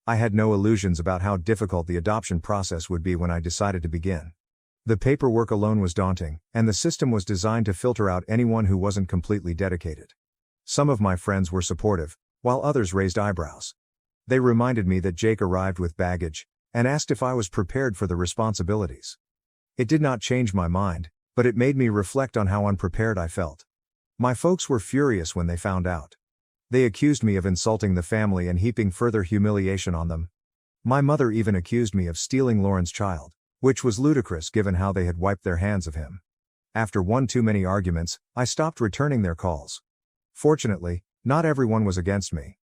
I had no illusions about how difficult the adoption process would be when I decided to begin. The paperwork alone was daunting, and the system was designed to filter out anyone who wasn't completely dedicated. Some of my friends were supportive, while others raised eyebrows. They reminded me that Jake arrived with baggage, and asked if I was prepared for the responsibilities. It did not change my mind, but it made me reflect on how unprepared I felt. My folks were furious when they found out. They accused me of insulting the family and heaping further humiliation on them. My mother even accused me of stealing Lauren's child, which was ludicrous given how they had wiped their hands of him. After one too many arguments, I stopped returning their calls. Fortunately, not everyone was against me.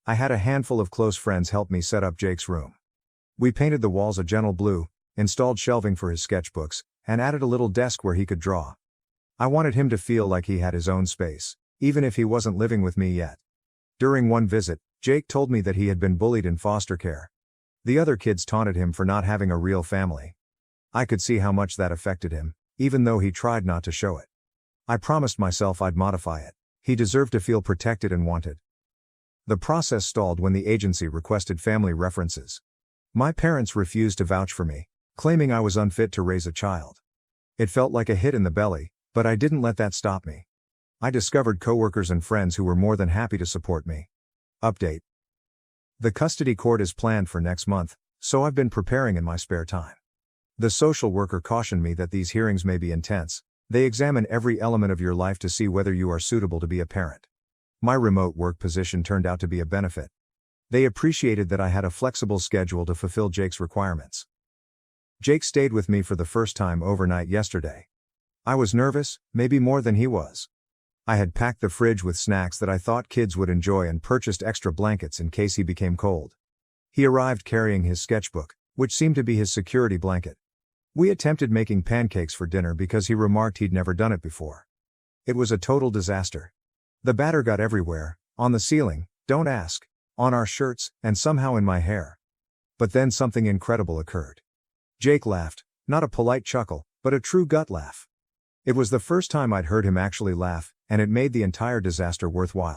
I had a handful of close friends help me set up Jake's room. We painted the walls a gentle blue, installed shelving for his sketchbooks, and added a little desk where he could draw. I wanted him to feel like he had his own space, even if he wasn't living with me yet. During one visit, Jake told me that he had been bullied in foster care. The other kids taunted him for not having a real family. I could see how much that affected him, even though he tried not to show it. I promised myself I'd modify it. He deserved to feel protected and wanted. The process stalled when the agency requested family references. My parents refused to vouch for me, claiming I was unfit to raise a child. It felt like a hit in the belly, but I didn't let that stop me. I discovered coworkers and friends who were more than happy to support me. Update. The custody court is planned for next month, so I've been preparing in my spare time. The social worker cautioned me that these hearings may be intense. They examine every element of your life to see whether you are suitable to be a parent. My remote work position turned out to be a benefit. They appreciated that I had a flexible schedule to fulfill Jake's requirements. Jake stayed with me for the first time overnight yesterday. I was nervous, maybe more than he was. I had packed the fridge with snacks that I thought kids would enjoy and purchased extra blankets in case he became cold. He arrived carrying his sketchbook, which seemed to be his security blanket. We attempted making pancakes for dinner because he remarked he'd never done it before. It was a total disaster. The batter got everywhere, on the ceiling, don't ask, on our shirts, and somehow in my hair. But then something incredible occurred. Jake laughed, not a polite chuckle, but a true gut laugh. It was the first time I'd heard him actually laugh, and it made the entire disaster worthwhile.